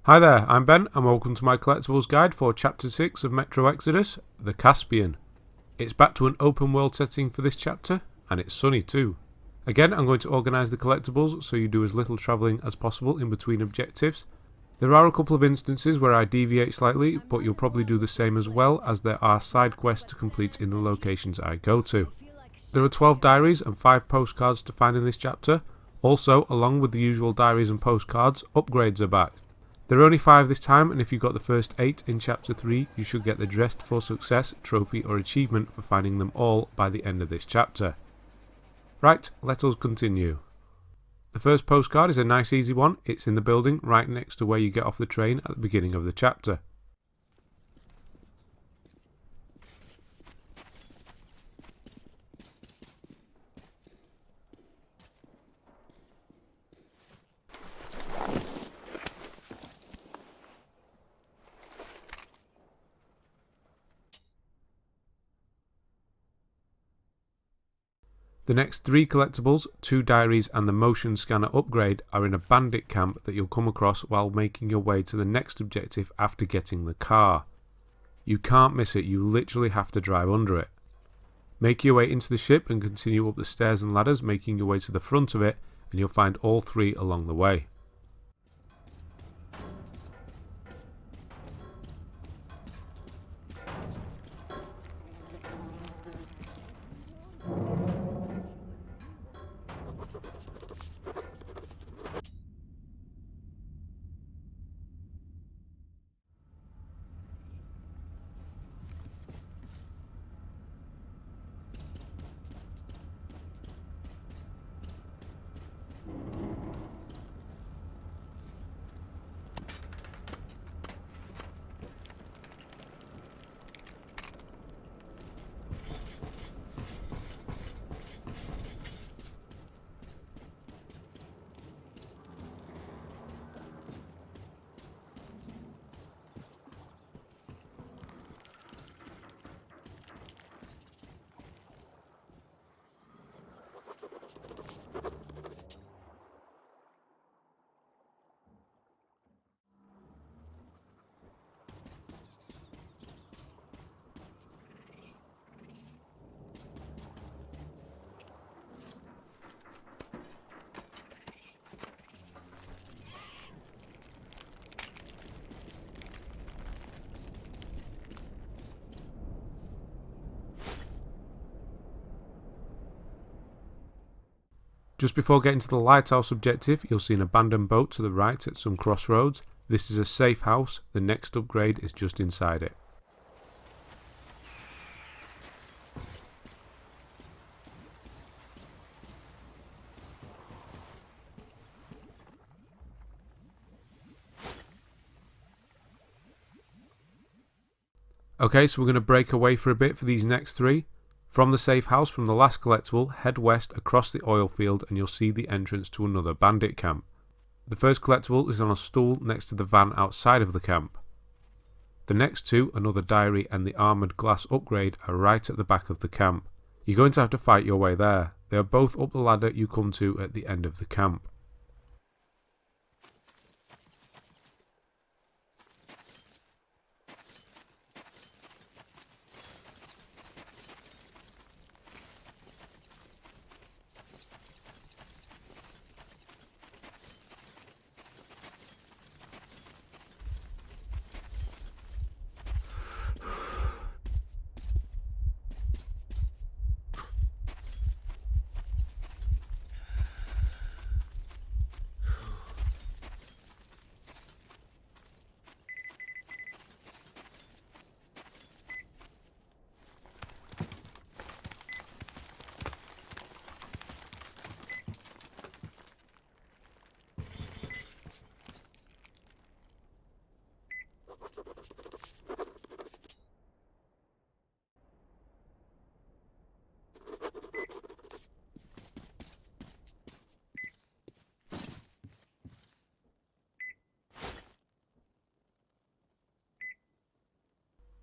Hi there, I'm Ben and welcome to my collectibles guide for Chapter 6 of Metro Exodus, the Caspian. It's back to an open world setting for this chapter, and it's sunny too. Again, I'm going to organise the collectibles so you do as little travelling as possible in between objectives. There are a couple of instances where I deviate slightly, but you'll probably do the same as well, as there are side quests to complete in the locations I go to. There are 12 diaries and 5 postcards to find in this chapter. Also, along with the usual diaries and postcards, upgrades are back. There are only 5 this time, and if you got the first 8 in Chapter 3, you should get the Dressed for Success trophy or achievement for finding them all by the end of this chapter. Right, let us continue. The first postcard is a nice easy one. It's in the building right next to where you get off the train at the beginning of the chapter. The next 3 collectibles, 2 diaries and the motion scanner upgrade are in a bandit camp that you'll come across while making your way to the next objective after getting the car. You can't miss it, you literally have to drive under it. Make your way into the ship and continue up the stairs and ladders, making your way to the front of it, and you'll find all 3 along the way. Just before getting to the lighthouse objective, you'll see an abandoned boat to the right at some crossroads. This is a safe house, the next upgrade is just inside it. Okay, so we're going to break away for a bit for these next 3. From the safe house from the last collectible, head west across the oil field and you'll see the entrance to another bandit camp. The first collectible is on a stool next to the van outside of the camp. The next 2, another diary and the armoured glass upgrade, are right at the back of the camp. You're going to have to fight your way there. They are both up the ladder you come to at the end of the camp.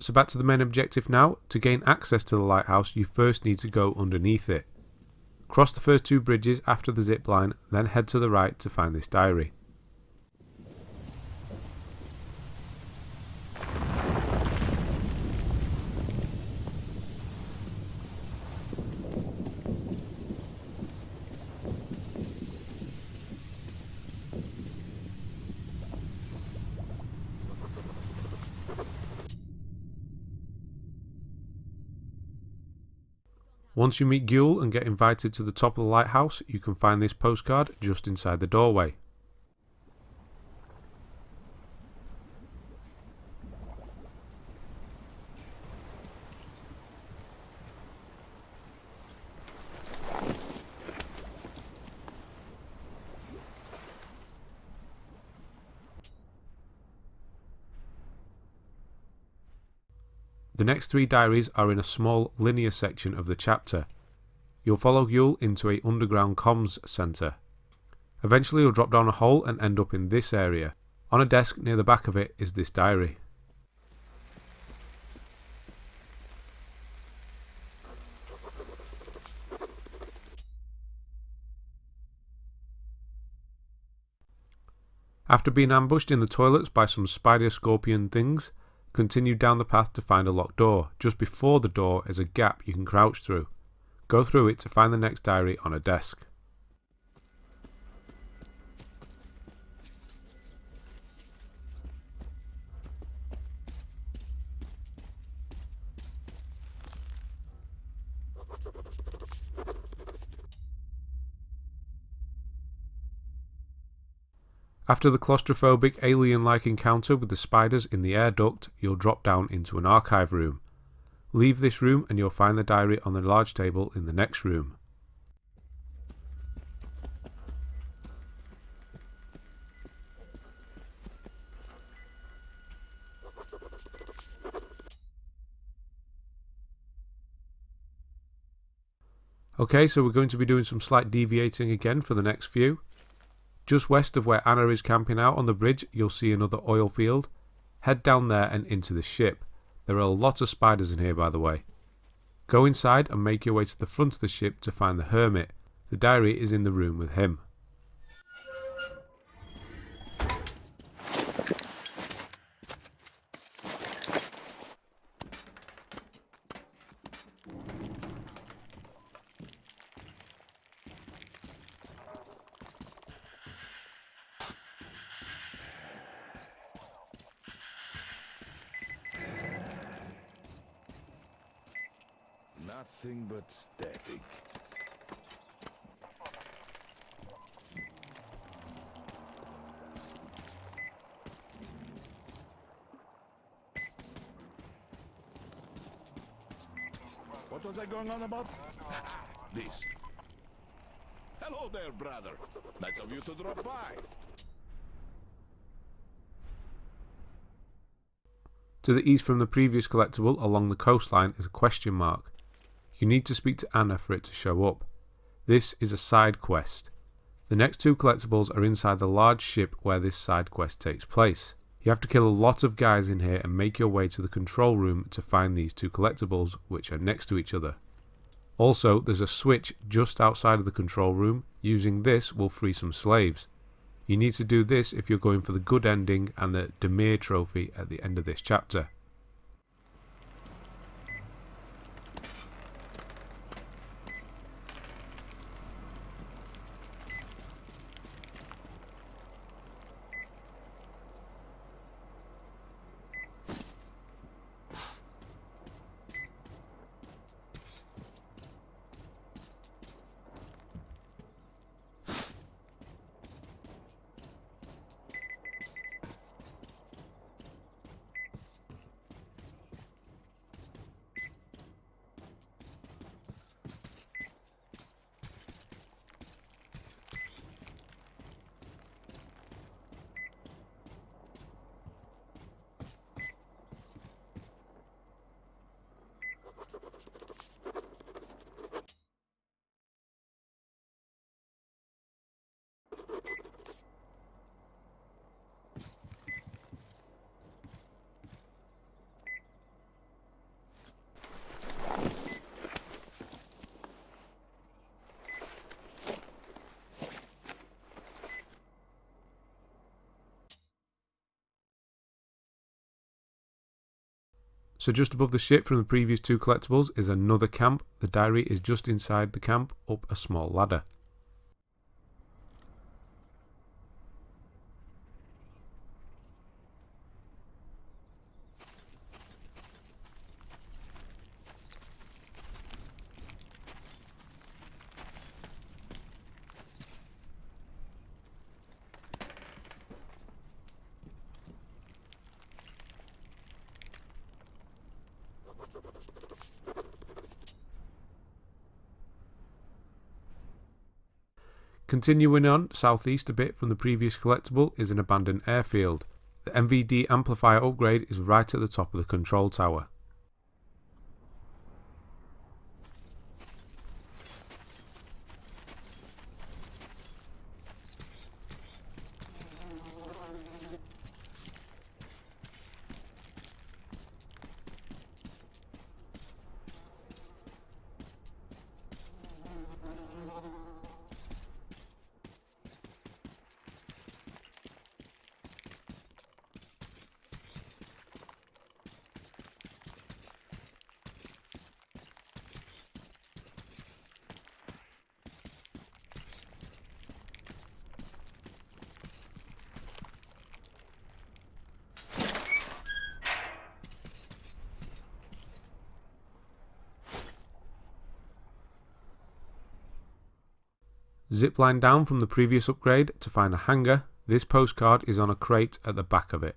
So back to the main objective now. To gain access to the lighthouse, you first need to go underneath it. Cross the first 2 bridges after the zip line, then head to the right to find this diary. Once you meet Gule and get invited to the top of the lighthouse, you can find this postcard just inside the doorway. The next 3 diaries are in a small linear section of the chapter. You'll follow Gule into a underground comms centre. Eventually you'll drop down a hole and end up in this area. On a desk near the back of it is this diary. After being ambushed in the toilets by some spider scorpion things, continue down the path to find a locked door. Just before the door is a gap you can crouch through. Go through it to find the next diary on a desk. After the claustrophobic alien-like encounter with the spiders in the air duct, you'll drop down into an archive room. Leave this room and you'll find the diary on the large table in the next room. Okay, so we're going to be doing some slight deviating again for the next few. Just west of where Anna is camping out on the bridge, you'll see another oil field. Head down there and into the ship. There are a lot of spiders in here, by the way. Go inside and make your way to the front of the ship to find the Hermit. The diary is in the room with him. Nothing but static. What was I going on about? This. Hello there, brother. Nice of you to drop by. To the east from the previous collectible along the coastline is a question mark. You need to speak to Anna for it to show up. This is a side quest. The next 2 collectibles are inside the large ship where this side quest takes place. You have to kill a lot of guys in here and make your way to the control room to find these 2 collectibles, which are next to each other. Also, there's a switch just outside of the control room. Using this will free some slaves. You need to do this if you're going for the good ending and the Demir trophy at the end of this chapter. So just above the ship from the previous 2 collectibles is another camp. The diary is just inside the camp up a small ladder. Continuing on southeast a bit from the previous collectible is an abandoned airfield. The NVD Amplifier upgrade is right at the top of the control tower. Zipline down from the previous upgrade to find a hangar. This postcard is on a crate at the back of it.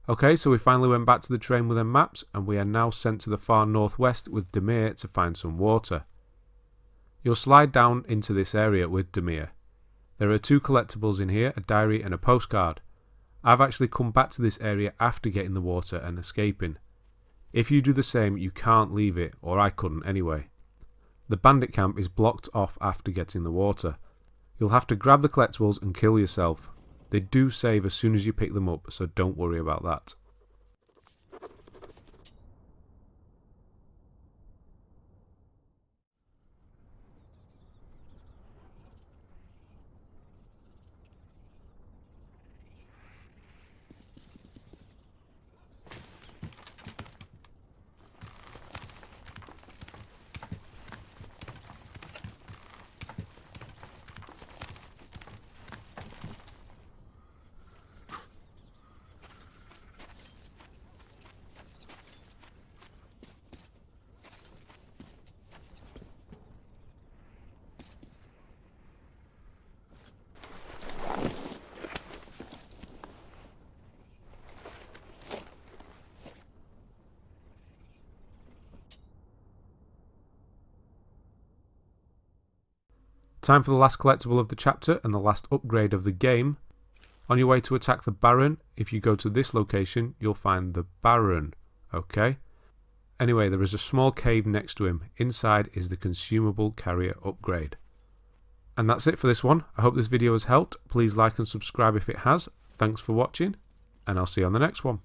Okay, so we finally went back to the train with the maps, and we are now sent to the far northwest with Demir to find some water. You'll slide down into this area with Demir. There are 2 collectibles in here, a diary and a postcard. I've actually come back to this area after getting the water and escaping. If you do the same, you can't leave it, or I couldn't anyway. The bandit camp is blocked off after getting the water. You'll have to grab the collectibles and kill yourself. They do save as soon as you pick them up, so don't worry about that. Time for the last collectible of the chapter and the last upgrade of the game. On your way to attack the Baron, if you go to this location, you'll find the Baron. Okay? Anyway, there is a small cave next to him. Inside is the Consumable Carrier upgrade. And that's it for this one. I hope this video has helped. Please like and subscribe if it has. Thanks for watching, and I'll see you on the next one.